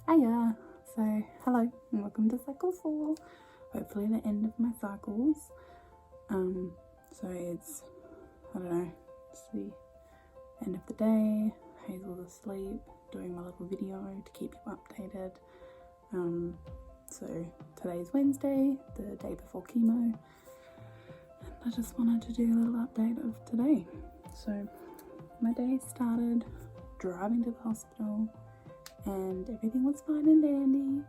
Hiya! So, hello and welcome to cycle 4. Hopefully the end of my cycles. So it's, I don't know, it's the end of the day, Hazel's asleep, doing my little video to keep you updated. So today's Wednesday, the day before chemo, and I just wanted to do a little update of today. So my day started driving to the hospital and everything was fine and dandy,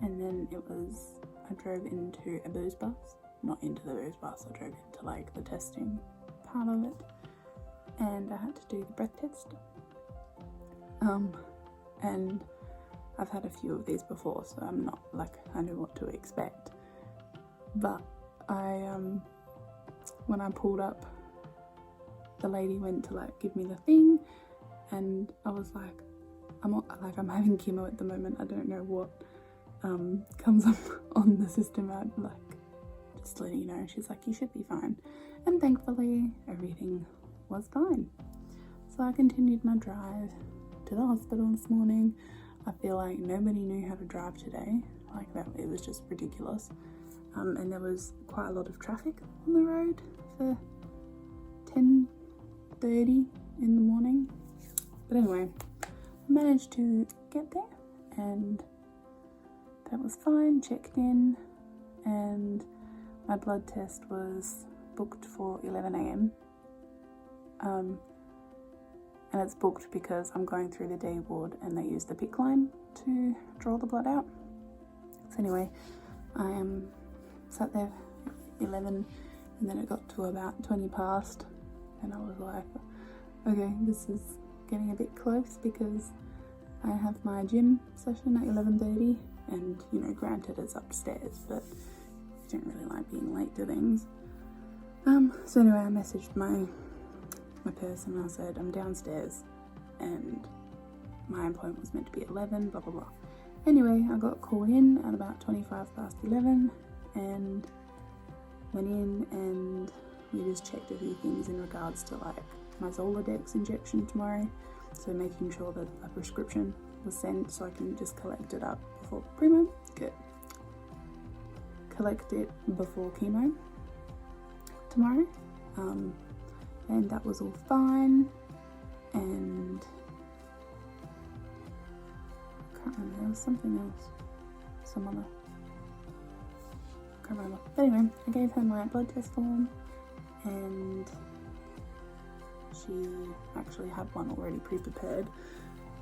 and then I drove into a booze bus, not into the booze bus, I drove into like the testing part of it, and I had to do the breath test. And I've had a few of these before, so I'm not like, I knew what to expect, but when I pulled up, the lady went to like give me the thing, and I was like, I'm having chemo at the moment. I don't know what comes up on the system. I'd like just letting you know. She's like, you should be fine, and thankfully everything was fine. So I continued my drive to the hospital this morning. I feel like nobody knew how to drive today. Like that, it was just ridiculous. And there was quite a lot of traffic on the road for 10:30 in the morning. But anyway, I managed to get there and that was fine, checked in, and my blood test was booked for 11 a.m. And it's booked because I'm going through the day ward and they use the PICC line to draw the blood out. So anyway, I sat there at 11 and then it got to about 20 past and I was like, okay, this is getting a bit close because I have my gym session at 11:30, and you know, granted it's upstairs, but I don't really like being late to things. So anyway, I messaged my person and I said I'm downstairs and my appointment was meant to be at 11, blah blah blah. Anyway, I got called in at about 25 past 11 and went in and we just checked a few things in regards to like my Zoladex injection tomorrow, so making sure that a prescription was sent so I can just collect it up before chemo. Good. Collect it before chemo tomorrow, and that was all fine. And I can't remember, there was something else, some other, I can't remember. But anyway, I gave her my blood test form and she actually had one already pre-prepared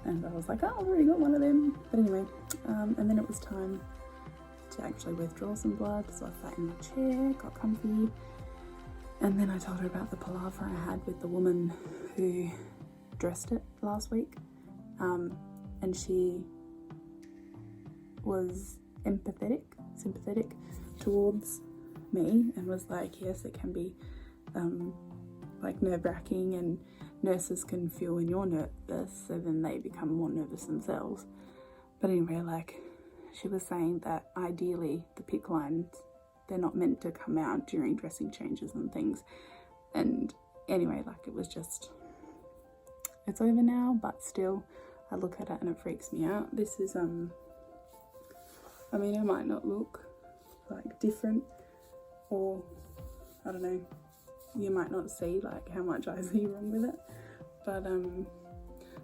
and I was like, oh, I've already got one of them. But anyway, and then it was time to actually withdraw some blood, so I sat in my chair, got comfy, and then I told her about the palaver I had with the woman who dressed it last week, and she was sympathetic towards me and was like, yes, it can be like nerve-wracking and nurses can feel when you're nervous, so then they become more nervous themselves. But anyway, like she was saying that ideally the PICC lines, they're not meant to come out during dressing changes and things. And anyway, like it was just, it's over now, but still I look at it and it freaks me out. This is, I mean, it might not look like different, or I don't know, you might not see like how much I see wrong with it, but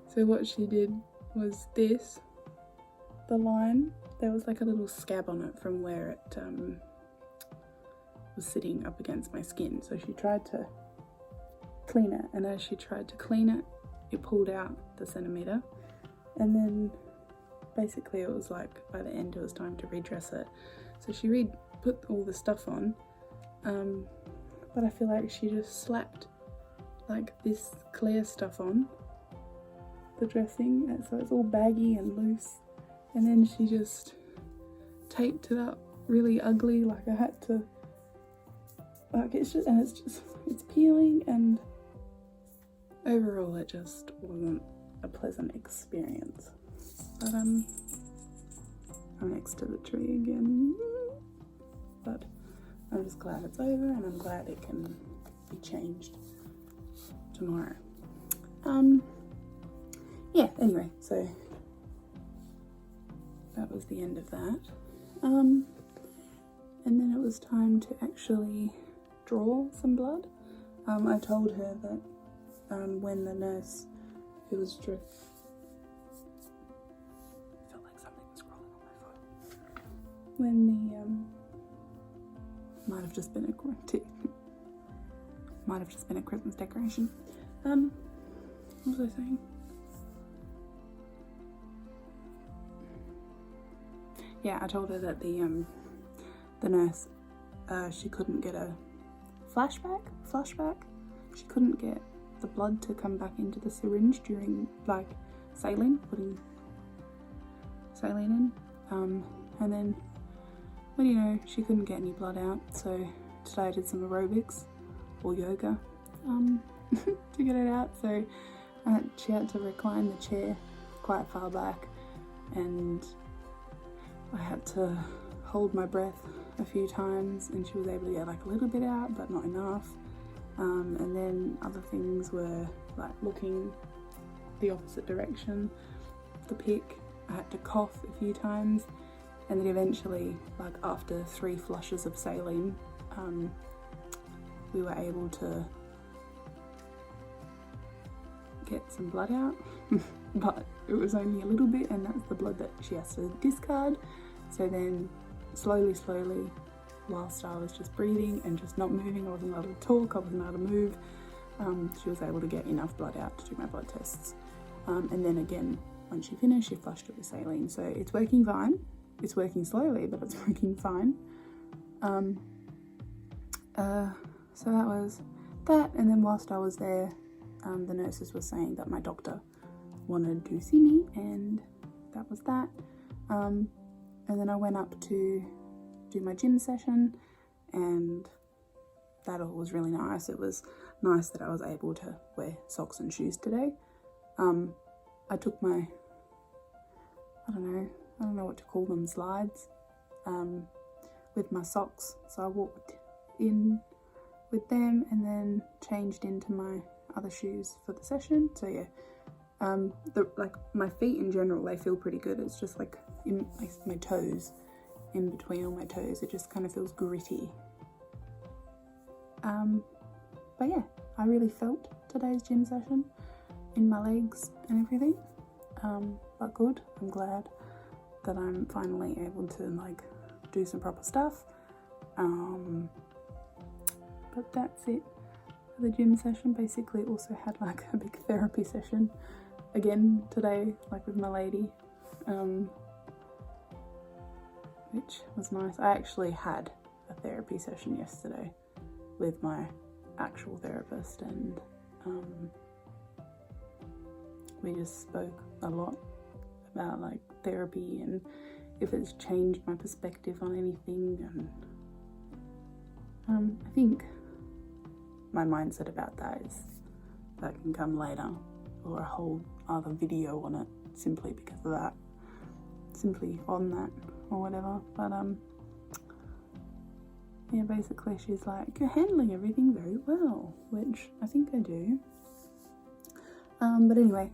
so what she did was this, the line, there was like a little scab on it from where it was sitting up against my skin, so she tried to clean it, and as she tried to clean it, it pulled out the centimetre, and then basically it was like by the end it was time to redress it, so she put all the stuff on, but I feel like she just slapped like this clear stuff on the dressing, and so it's all baggy and loose, and then she just taped it up really ugly, like I had to, like it's peeling, and overall it just wasn't a pleasant experience. But I'm next to the tree again, but I'm just glad it's over and I'm glad it can be changed tomorrow. Yeah, anyway, so that was the end of that. And then it was time to actually draw some blood. I told her that when the nurse who was I felt like something was crawling on my foot. When the might have just been a Christmas decoration. What was I saying? Yeah, I told her that the nurse, she couldn't get a flashback. She couldn't get the blood to come back into the syringe during like putting saline in. And then, well, you know, she couldn't get any blood out. So today I did some aerobics or yoga to get it out. So she had to recline the chair quite far back, and I had to hold my breath a few times, and she was able to get like a little bit out, but not enough. And then other things were like looking the opposite direction of the pick. I had to cough a few times, and then eventually, like after 3 flushes of saline, we were able to get some blood out, but it was only a little bit, and that's the blood that she has to discard. So then slowly, whilst I was just breathing and just not moving, I wasn't allowed to talk, I wasn't allowed to move, she was able to get enough blood out to do my blood tests. And then again, when she finished, she flushed it with saline. So it's working fine. It's working slowly, but it's working fine. So that was that. And then whilst I was there, the nurses were saying that my doctor wanted to see me, and that was that. And then I went up to do my gym session, and that all was really nice. It was nice that I was able to wear socks and shoes today. I took my, I don't know what to call them, slides, with my socks. So I walked in with them and then changed into my other shoes for the session. So yeah, like my feet in general, they feel pretty good. It's just like in my toes, in between all my toes, it just kind of feels gritty. But yeah, I really felt today's gym session in my legs and everything. But good, I'm glad that I'm finally able to like do some proper stuff. But that's it for the gym session. Basically also had like a big therapy session again today, like with my lady, which was nice. I actually had a therapy session yesterday with my actual therapist, and we just spoke a lot about like therapy and if it's changed my perspective on anything, and I think my mindset about that can come later, or a whole other video on it simply because of that, simply on that or whatever. But yeah, basically she's like, you're handling everything very well, which I think I do. But anyway,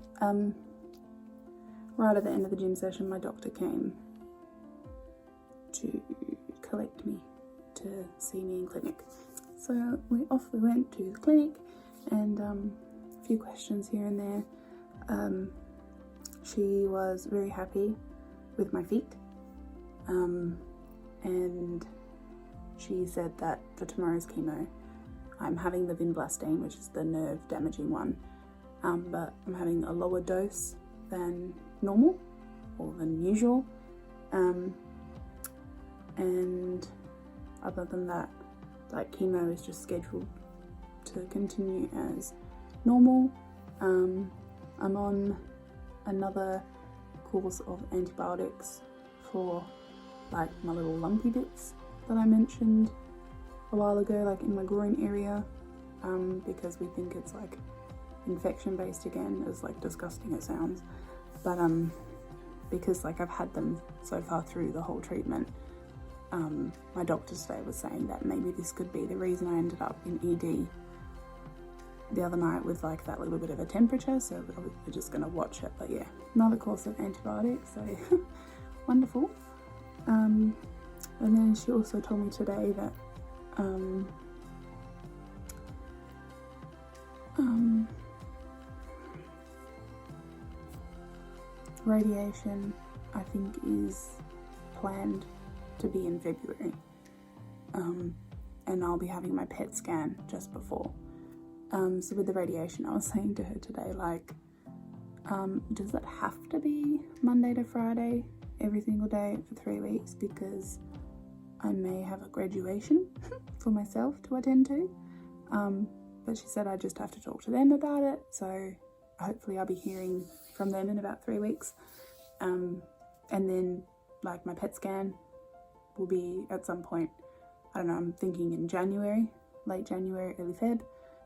right at the end of the gym session, my doctor came to collect me to see me in clinic. So we went to the clinic, and a few questions here and there. She was very happy with my feet, and she said that for tomorrow's chemo, I'm having the vinblastine, which is the nerve damaging one, but I'm having a lower dose than normal or than usual, and other than that, like chemo is just scheduled to continue as normal. I'm on another course of antibiotics for like my little lumpy bits that I mentioned a while ago, like in my groin area, because we think it's like infection based again, as like disgusting it sounds, but because like I've had them so far through the whole treatment, my doctor today was saying that maybe this could be the reason I ended up in ED the other night with like that little bit of a temperature, so we're just going to watch it. But yeah, another course of antibiotics, so wonderful. And then she also told me today that radiation, I think, is planned to be in February, and I'll be having my PET scan just before. So with the radiation, I was saying to her today, like, does it have to be Monday to Friday every single day for 3 weeks, because I may have a graduation for myself to attend to, but she said I just have to talk to them about it, so hopefully I'll be hearing from them in about 3 weeks, and then like my PET scan will be at some point, I don't know, I'm thinking in January, late January, early Feb,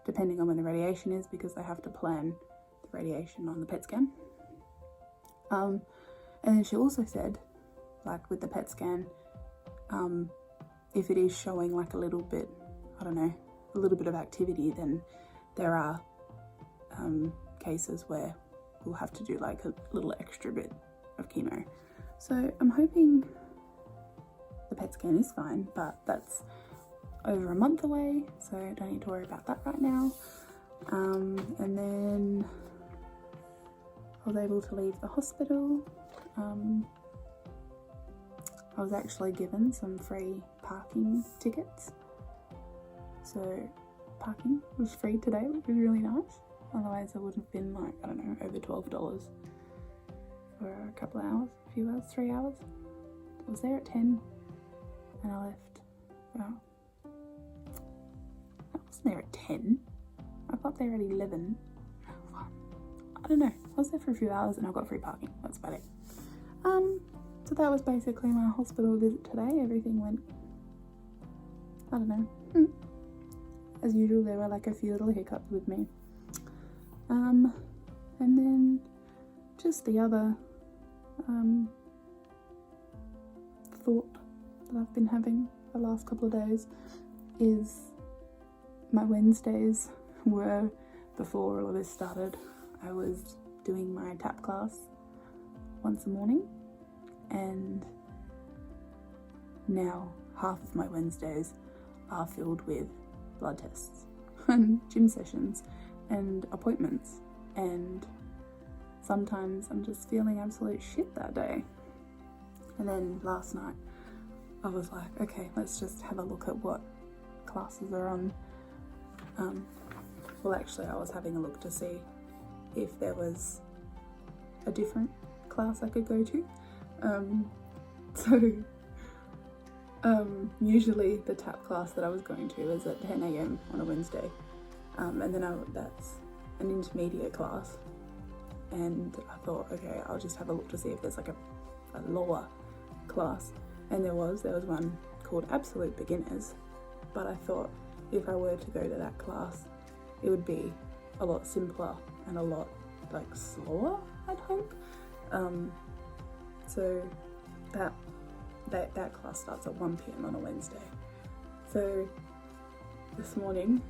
depending on when the radiation is, because they have to plan the radiation on the PET scan. And then she also said, like with the PET scan, if it is showing like a little bit, I don't know, a little bit of activity, then there are cases where we'll have to do like a little extra bit of chemo. So I'm hoping the PET scan is fine, but that's over a month away, so I don't need to worry about that right now. And then I was able to leave the hospital. I was actually given some free parking tickets, so parking was free today, which was really nice. Otherwise it would have been like, I don't know, over $12 for a couple of hours, a few hours, 3 hours. I was there at 10 and I left about, I wasn't there at 10, I got there at 11. I don't know, I was there for a few hours and I got free parking, that's about it. So that was basically my hospital visit today. Everything went, I don't know, as usual. There were like a few little hiccups with me. And then just the other thought that I've been having the last couple of days is my Wednesdays were, before all of this started, I was doing my tap class once a morning, and now half of my Wednesdays are filled with blood tests and gym sessions and appointments, and sometimes I'm just feeling absolute shit that day. And then last night I was like, okay, let's just have a look at what classes are on. Well, actually I was having a look to see if there was a different class I could go to. Usually the tap class that I was going to is at 10 AM on a Wednesday, and then that's an intermediate class, and I thought, okay, I'll just have a look to see if there's like a lower class, and there was one called Absolute Beginners, but I thought if I were to go to that class it would be a lot simpler and a lot like slower, I'd hope. So that class starts at 1 PM on a Wednesday. So this morning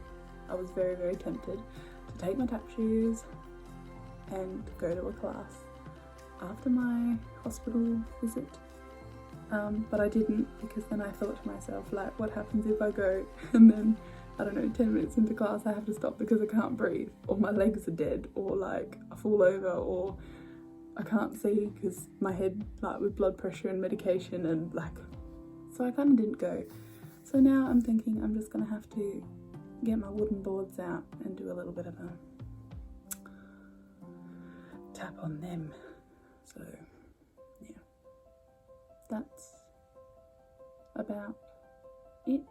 I was very, very tempted to take my tap shoes and go to a class after my hospital visit, but I didn't, because then I thought to myself, like, what happens if I go and then, I don't know, 10 minutes into class I have to stop because I can't breathe, or my legs are dead, or like I fall over, or I can't see because my head, like with blood pressure and medication, and like, so I kind of didn't go. So now I'm thinking I'm just gonna have to get my wooden boards out and do a little bit of a tap on them. So yeah, that's about it.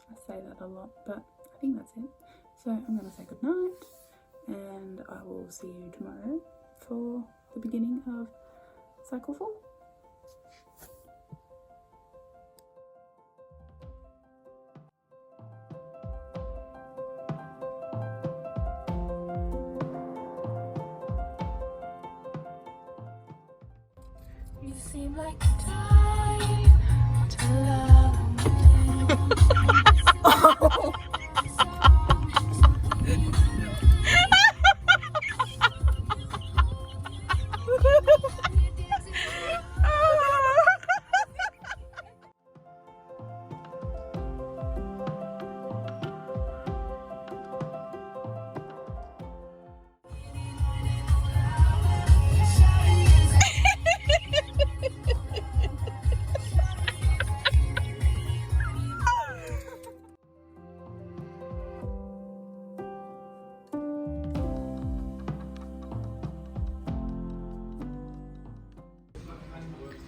I say that a lot, but I think that's it. So I'm gonna say good night, and I will see you tomorrow for the beginning of cycle 4. You seem like the type to love.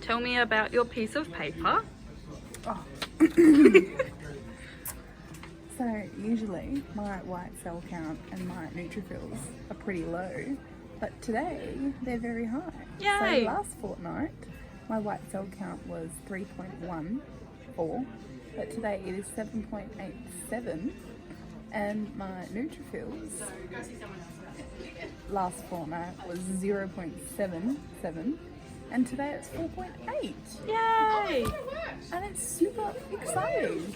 Tell me about your piece of paper. Oh. So usually my white cell count and my neutrophils are pretty low, but today they're very high. Yay! So last fortnight my white cell count was 3.14, but today it is 7.87, and my neutrophils last fortnight was 0.77, and today it's 4.8. Yay! And it's super exciting.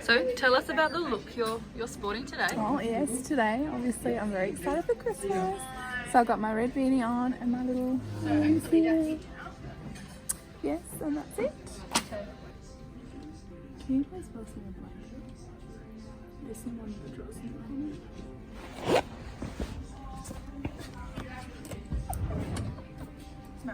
So tell us about the look you're sporting today. Oh yes, today obviously I'm very excited for Christmas. So I've got my red beanie on and my little rings here. Yes, and that's it. Can you please pass me a blanket? There's someone in the dressing room. No.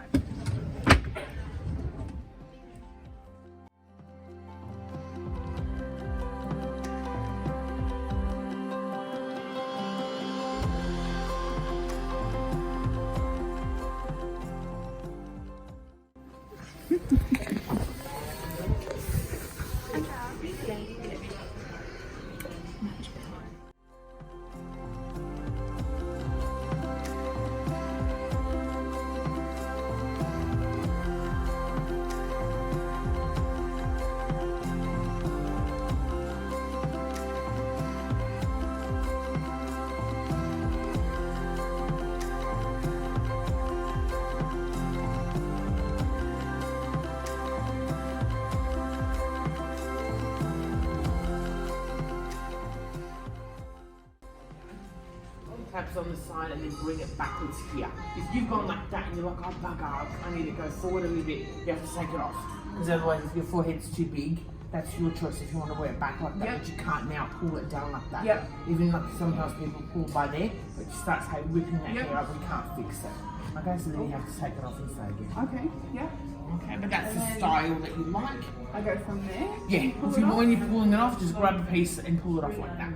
Taps on the side and then bring it backwards here. If you've gone like that and you're like, oh bugger, I need to go forward a little bit, you have to take it off. Because otherwise if your forehead's too big, that's your choice if you want to wear it back like that, but you can't now pull it down like that. Even like sometimes people pull by there, but it starts ripping that hair up, we can't fix it. Okay, so then you have to take it off and say again. Okay, yeah. Okay, but that's the style that you like. I go from there? Yeah, when you're pulling it off, just grab a piece and pull it off like that.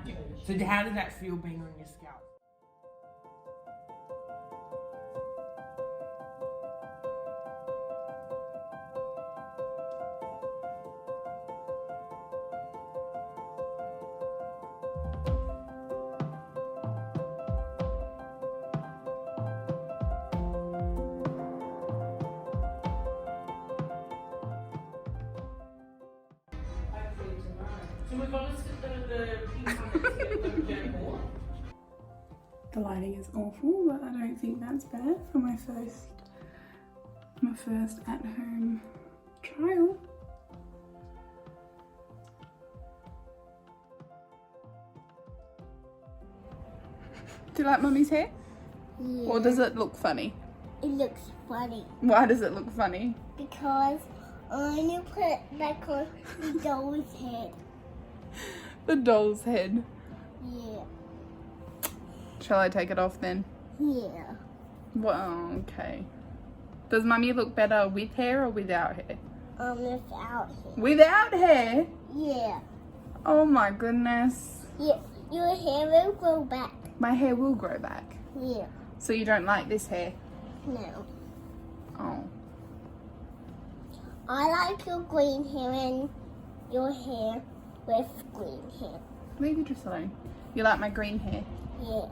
Yeah. So how did that feel being on your scalp? The lighting is awful, but I don't think that's bad for my first at-home trial. Do you like Mummy's hair? Yeah. Or does it look funny? It looks funny Why does it look funny? because I need to put it back on the doll's head. The doll's head. Yeah. Shall I take it off then? Yeah. Well, okay. Does Mummy look better with hair or without hair? Without hair. Without hair? Yeah. Oh my goodness. Yeah. Your hair will grow back. My hair will grow back. Yeah. So you don't like this hair? No. Oh. I like your green hair and your hair with green hair. Leave it just alone. You like my green hair? Yeah.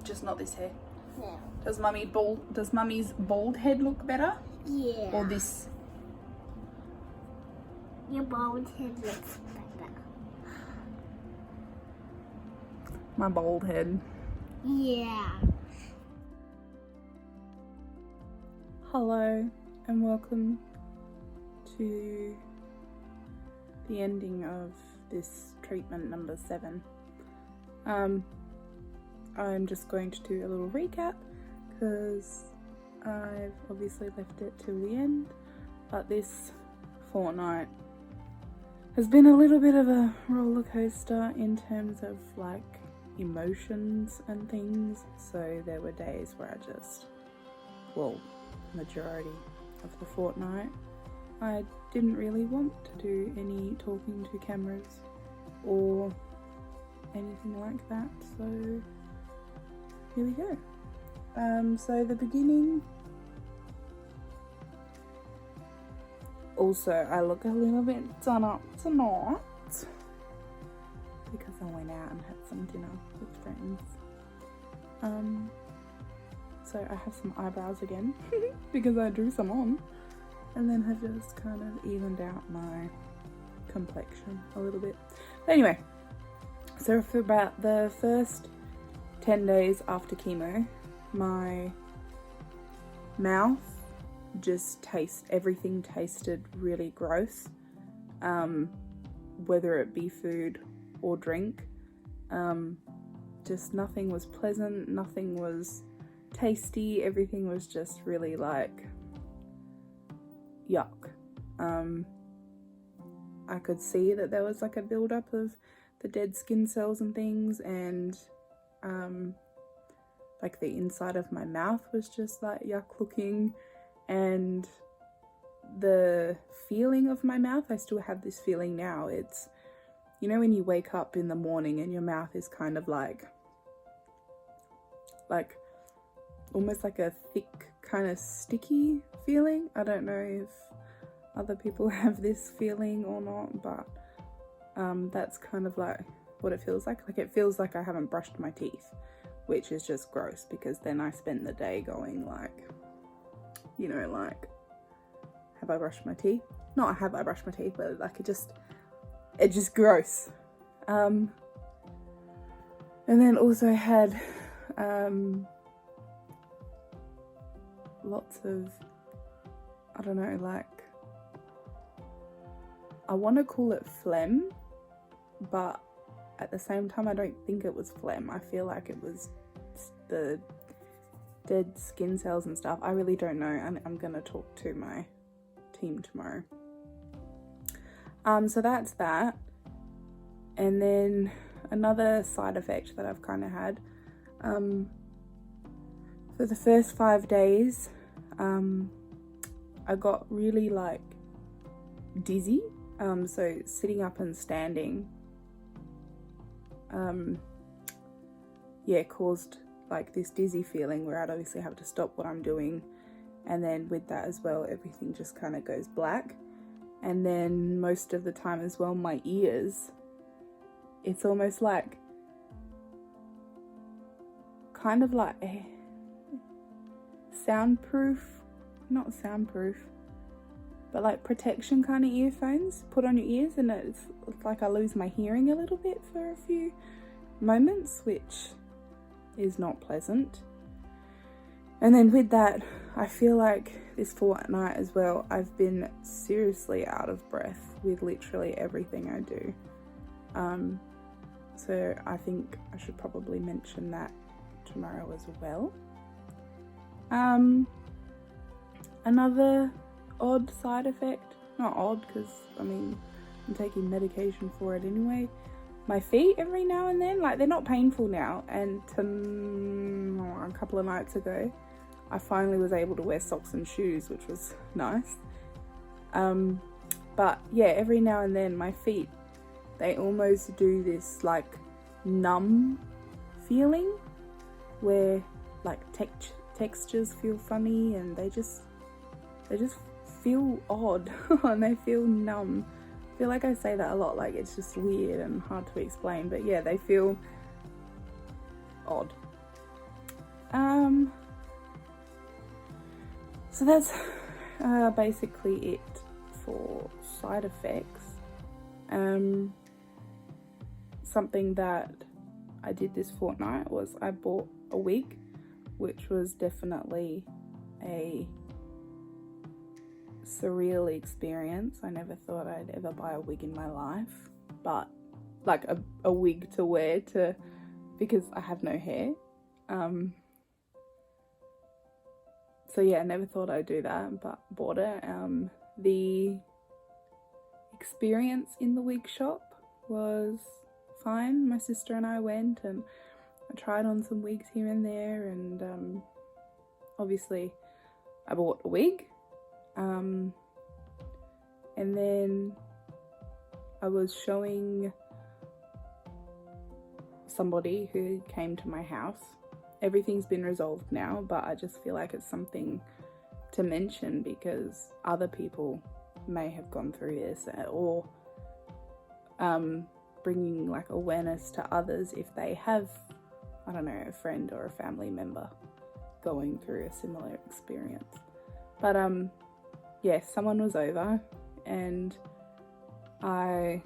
Just not this hair. No. Does Mummy's bald head look better? Yeah. Or this? Your bald head looks better. My bald head. Yeah. Hello and welcome to the ending of this treatment number 7. I'm just going to do a little recap because I've obviously left it till the end, but this fortnight has been a little bit of a roller coaster in terms of like emotions and things. So there were days where I just, well, majority of the fortnight, I didn't really want to do any talking to cameras or anything like that, so here we go. So the beginning also I look a little bit done up tonight because I went out and had some dinner with friends. So I have some eyebrows again because I drew some on, and then have just kind of evened out my complexion a little bit. But anyway, so for about the first 10 days after chemo, my mouth just everything tasted really gross, whether it be food or drink. Just nothing was pleasant, nothing was tasty, everything was just really like yuck. I could see that there was like a build-up of the dead skin cells and things, and like the inside of my mouth was just like yuck looking, and the feeling of my mouth, I still have this feeling now. It's, you know, when you wake up in the morning and your mouth is kind of like almost like a thick kind of sticky feeling. I don't know if other people have this feeling or not, but that's kind of like what it feels like. Like it feels like I haven't brushed my teeth, which is just gross, because then I spend the day going like, you know, like, have I brushed my teeth? Not have I brushed my teeth, but like it's just gross. And then also had lots of, I don't know, like, I want to call it phlegm, but at the same time I don't think it was phlegm. I feel like it was the dead skin cells and stuff. I really don't know, and I'm gonna talk to my team tomorrow. So that's that. And then another side effect that I've kind of had, for the first 5 days, I got really like dizzy. So sitting up and standing, caused like this dizzy feeling where I'd obviously have to stop what I'm doing, and then with that as well, everything just kind of goes black. And then most of the time as well, my ears, it's almost like kind of like a not soundproof, but like protection kind of earphones put on your ears, and it's like I lose my hearing a little bit for a few moments, which is not pleasant. And then with that, I feel like this fortnight as well, I've been seriously out of breath with literally everything I do. So I think I should probably mention that tomorrow as well. Another odd side effect, not odd because I mean I'm taking medication for it anyway, my feet every now and then, like they're not painful now, and a couple of nights ago I finally was able to wear socks and shoes, which was nice. But yeah, every now and then my feet, they almost do this like numb feeling where like textures feel funny, and they just feel odd and they feel numb. I feel like I say that a lot, like it's just weird and hard to explain, but yeah, they feel odd. So that's basically it for side effects. Something that I did this fortnight was I bought a wig, which was definitely a surreal experience. I never thought I'd ever buy a wig in my life, but like a wig to wear because I have no hair. So yeah, I never thought I'd do that, but bought it. The experience in the wig shop was fine. My sister and I went and I tried on some wigs here and there, and obviously I bought a wig. And then I was showing somebody who came to my house. Everything's been resolved now, but I just feel like it's something to mention because other people may have gone through this, or bringing like awareness to others if they have, I don't know, a friend or a family member going through a similar experience. But yeah, someone was over and I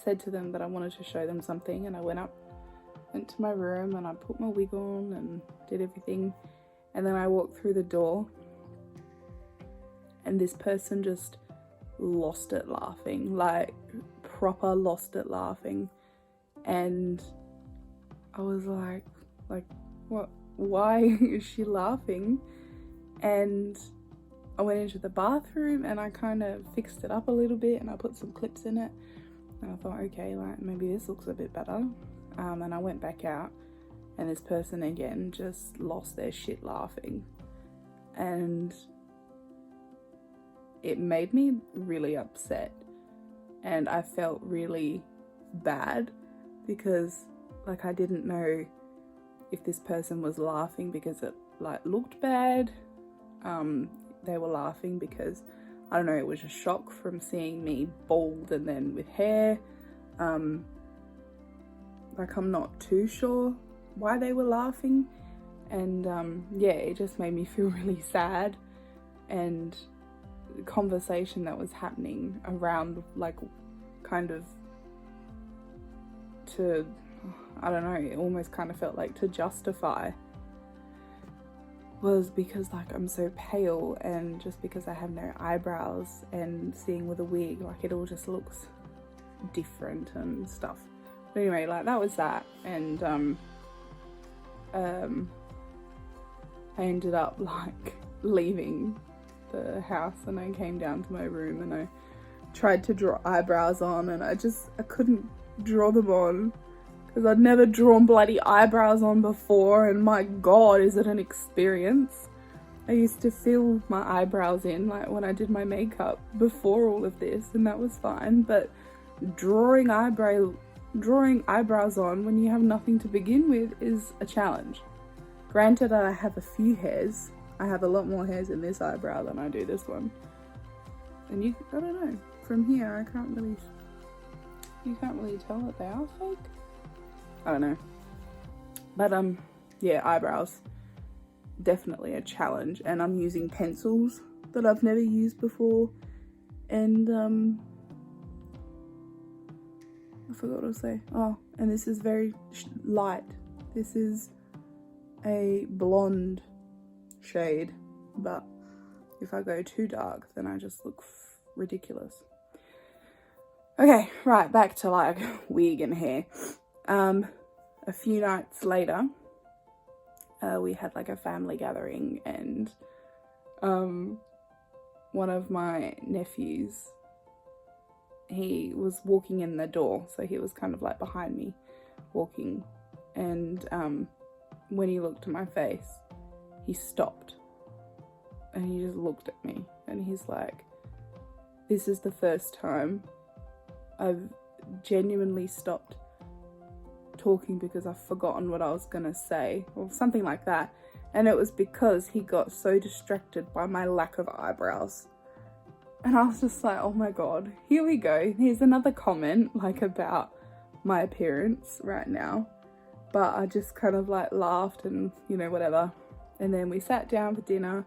said to them that I wanted to show them something, and I went to my room and I put my wig on and did everything, and then I walked through the door and this person just lost it laughing, like proper lost it laughing. And I was like what, why is she laughing? And I went into the bathroom and I kind of fixed it up a little bit and I put some clips in it, and I thought, okay, like maybe this looks a bit better. And I went back out and this person again just lost their shit laughing, and it made me really upset, and I felt really bad because like I didn't know if this person was laughing because it like looked bad. They were laughing because, I don't know, it was a shock from seeing me bald and then with hair. Like I'm not too sure why they were laughing, and yeah, it just made me feel really sad. And the conversation that was happening around, like, kind of to, I don't know, it almost kind of felt like to justify, was because like I'm so pale, and just because I have no eyebrows and seeing with a wig, like it all just looks different and stuff. But anyway, like that was that, and I ended up like leaving the house, and I came down to my room and I tried to draw eyebrows on, and I couldn't draw them on because I'd never drawn bloody eyebrows on before, and my god, is it an experience. I used to fill my eyebrows in like when I did my makeup before all of this, and that was fine, but drawing eyebrows on when you have nothing to begin with is a challenge. Granted, I have a few hairs. I have a lot more hairs in this eyebrow than I do this one. And I don't know, from here you can't really tell that they are fake. I don't know. But yeah, eyebrows, definitely a challenge, and I'm using pencils that I've never used before, and I forgot what to say. Oh, and this is very light. This is a blonde shade, but if I go too dark, then I just look ridiculous. Okay, right, back to like wig and hair. A few nights later, we had like a family gathering, and one of my nephews, he was walking in the door, so he was kind of like behind me walking, and when he looked at my face, he stopped and he just looked at me, and he's like, this is the first time I've genuinely stopped talking because I've forgotten what I was gonna say, or something like that. And it was because he got so distracted by my lack of eyebrows. And I was just like, oh my god, here we go. Here's another comment like about my appearance right now. But I just kind of like laughed and, you know, whatever. And then we sat down for dinner,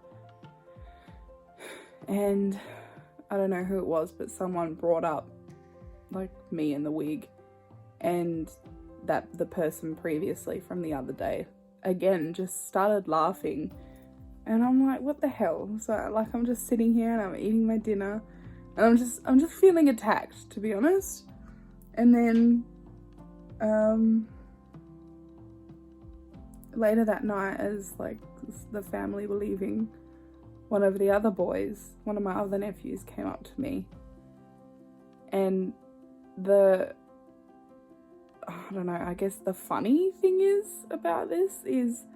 and I don't know who it was, but someone brought up like me in the wig, and that the person previously from the other day again just started laughing, and I'm like, what the hell? So like I'm just sitting here and I'm eating my dinner, and I'm just feeling attacked, to be honest. And then later that night, as like the family were leaving, one of the other boys, one of my other nephews, came up to me, and I don't know, I guess the funny thing is about this is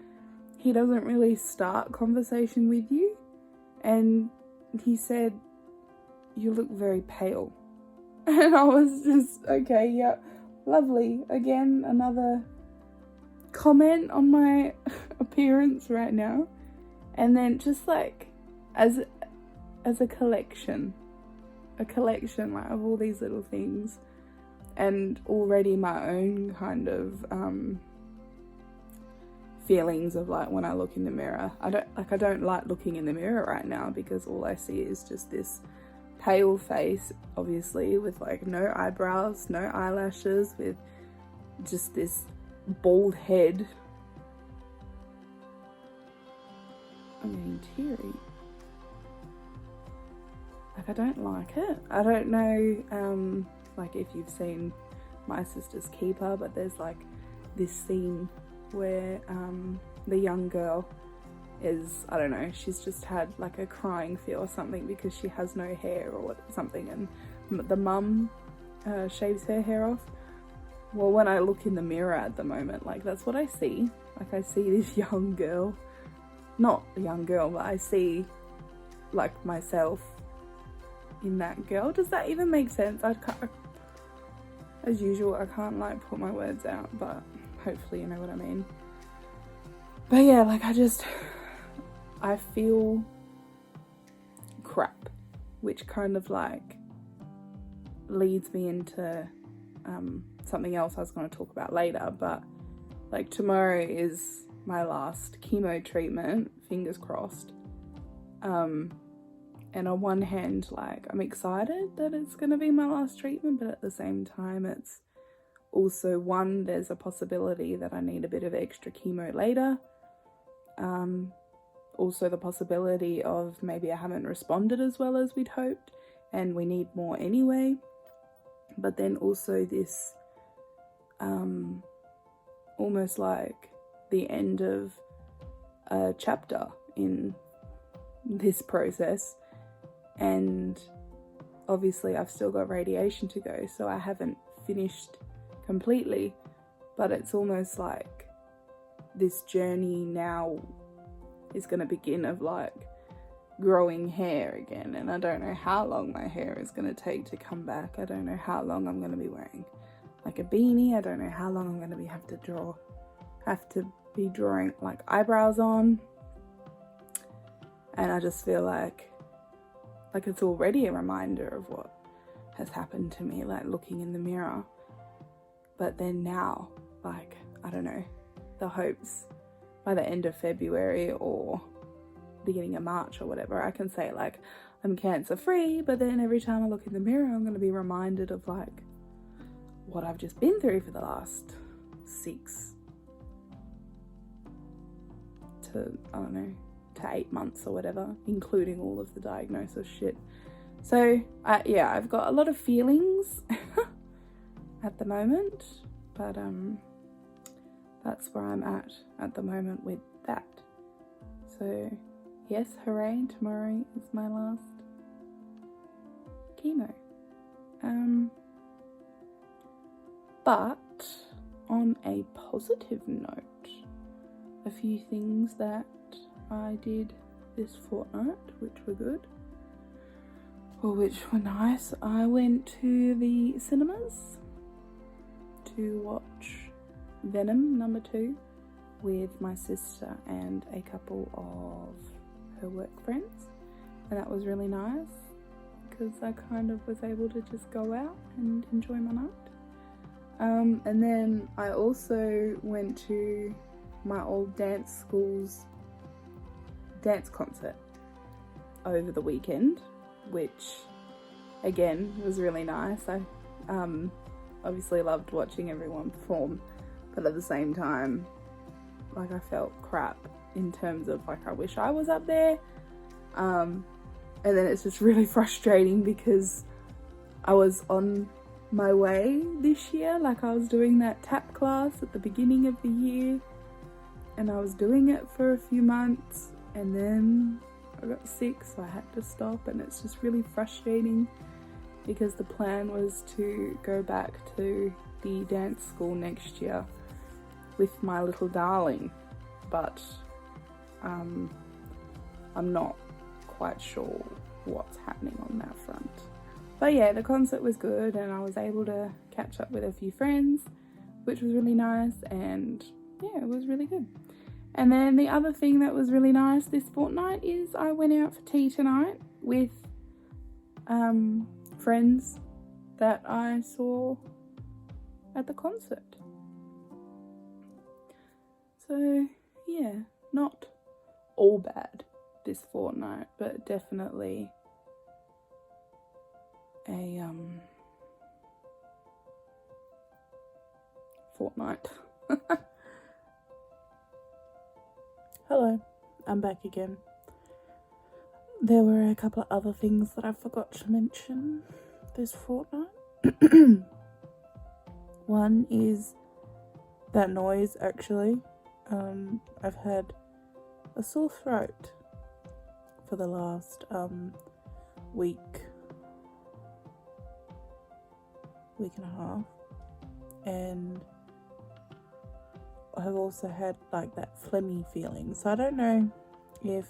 he doesn't really start conversation with you, and he said, you look very pale. And I was just, okay, yeah, lovely. Again, another comment on my appearance right now. And then just like as a collection, a collection like of all these little things, and already my own kind of feelings of like when I look in the mirror. I don't like looking in the mirror right now because all I see is just this pale face, obviously, with like no eyebrows, no eyelashes, with just this bald head. I'm getting teary. Like, I don't like it. I don't know, like if you've seen My Sister's Keeper, but there's like this scene where the young girl is, I don't know, she's just had like a crying fit or something because she has no hair or something, and the mum shaves her hair off. Well, when I look in the mirror at the moment, like that's what I see. Like I see this young girl, not a young girl, but I see like myself in that girl. Does that even make sense? I can't, as usual, I can't like put my words out, but hopefully you know what I mean. But yeah, like I feel crap, which kind of like leads me into something else I was going to talk about later. But like tomorrow is my last chemo treatment, fingers crossed. And on one hand, like I'm excited that it's going to be my last treatment, but at the same time it's also there's a possibility that I need a bit of extra chemo later. Also the possibility of maybe I haven't responded as well as we'd hoped and we need more anyway. But then also this almost like the end of a chapter in this process, and obviously I've still got radiation to go, so I haven't finished completely, but it's almost like this journey now is going to begin of like growing hair again, and I don't know how long my hair is going to take to come back. I don't know how long I'm going to be wearing like a beanie. I don't know how long I'm going to have to be drawing like eyebrows on, and I just feel like it's already a reminder of what has happened to me, like looking in the mirror. But then now, like, I don't know, the hopes by the end of February or beginning of March or whatever, I can say like I'm cancer free, but then every time I look in the mirror I'm going to be reminded of like what I've just been through for the last 6 to 8 months or whatever, including all of the diagnosis shit. So yeah, I've got a lot of feelings at the moment, but that's where I'm at the moment with that. So yes, hooray, tomorrow is my last chemo. But on a positive note, a few things that I did this fortnight which were good, or which were nice. I went to the cinemas to watch Venom #2 with my sister and a couple of her work friends, and that was really nice because I kind of was able to just go out and enjoy my night. And then I also went to my old dance school's dance concert over the weekend, which again was really nice. I obviously loved watching everyone perform, but at the same time, like, I felt crap in terms of like I wish I was up there, and then it's just really frustrating because I was on my way this year. Like, I was doing that tap class at the beginning of the year and I was doing it for a few months, and then I got sick, so I had to stop, and it's just really frustrating because the plan was to go back to the dance school next year with my little darling, but I'm not quite sure what's happening on that front. But yeah, the concert was good and I was able to catch up with a few friends, which was really nice, and yeah, it was really good. And then the other thing that was really nice this fortnight is I went out for tea tonight with friends that I saw at the concert. So yeah, not all bad this fortnight, but definitely a fortnight. Hello, I'm back again. There were a couple of other things that I forgot to mention this fortnight. One is that noise, actually. I've had a sore throat for the last week and a half, and I've also had like that phlegmy feeling. So I don't know if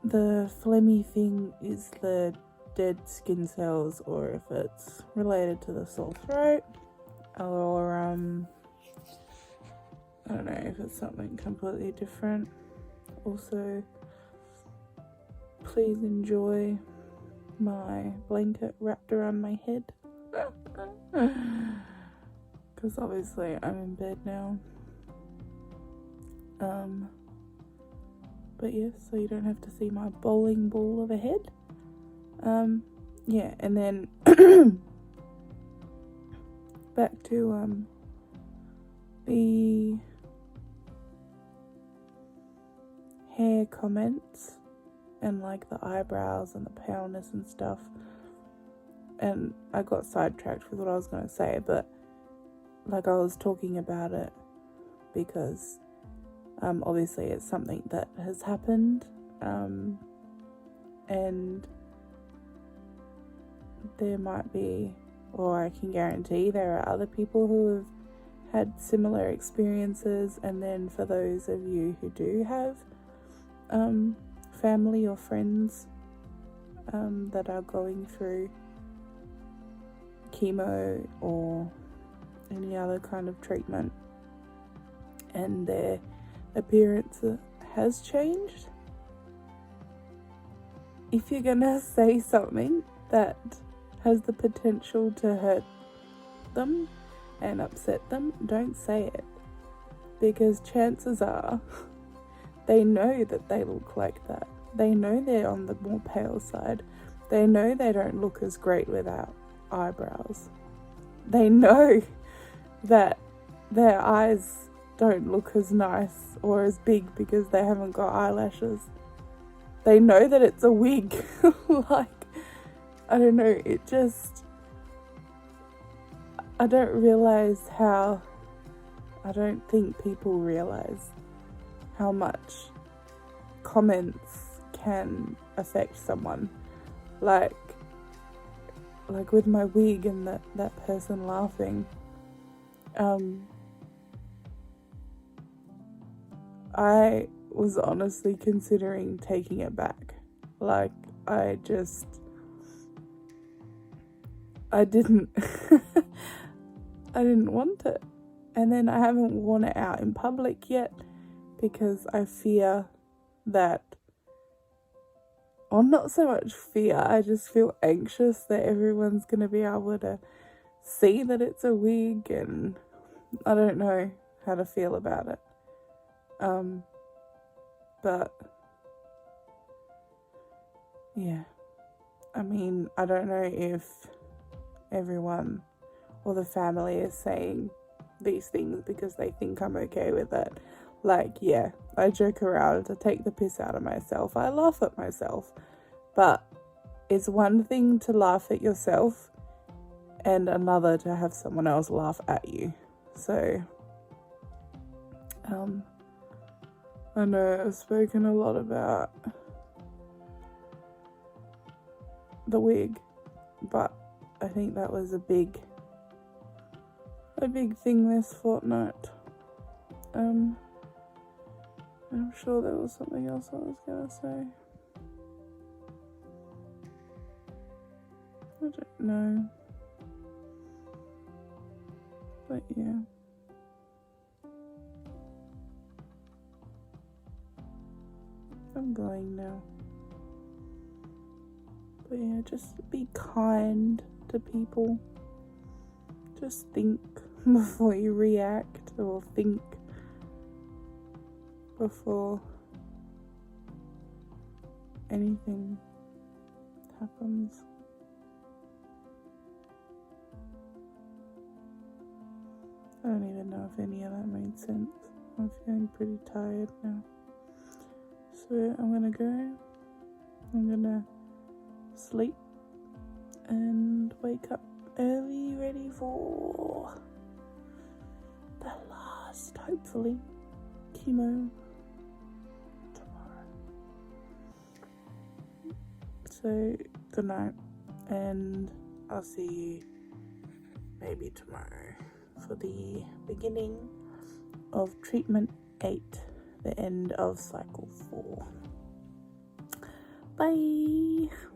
the phlegmy thing is the dead skin cells or if it's related to the sore throat, or I don't know if it's something completely different. Also, please enjoy my blanket wrapped around my head. Because obviously I'm in bed now. But yeah, so you don't have to see my bowling ball of a head. Yeah, and then back to the hair comments and like the eyebrows and the paleness and stuff. And I got sidetracked with what I was going to say, but like I was talking about it because obviously it's something that has happened, and there might be, or I can guarantee there are other people who have had similar experiences. And then for those of you who do have family or friends that are going through chemo or any other kind of treatment and their appearance has changed, if you're gonna say something that has the potential to hurt them and upset them, don't say it, because chances are they know that they look like that. They know they're on the more pale side. They know they don't look as great without eyebrows. They know that their eyes don't look as nice or as big because they haven't got eyelashes. They know that it's a wig. Like, I don't know, it just, I don't think people realize how much comments can affect someone. Like with my wig and that person laughing, I was honestly considering taking it back. Like, I didn't I didn't want it. And then I haven't worn it out in public yet because I fear that, or not so much fear, I just feel anxious that everyone's going to be able to see that it's a wig, and I don't know how to feel about it. But yeah, I mean, I don't know if everyone or the family is saying these things because they think I'm okay with it. Like, yeah, I joke around to take the piss out of myself. I laugh at myself. But it's one thing to laugh at yourself and another to have someone else laugh at you. So, I know I've spoken a lot about the wig, but I think that was a big thing this fortnight. I'm sure there was something else I was gonna say. I don't know. But yeah. I'm going now. But yeah, just be kind to people. Just think before you react, or think before anything happens. I don't even know if any of that made sense. I'm feeling pretty tired now. So I'm gonna go. I'm gonna sleep and wake up early, ready for the last, hopefully, chemo tomorrow. So good night, and I'll see you maybe tomorrow for the beginning of treatment 8, the end of cycle 4. Bye.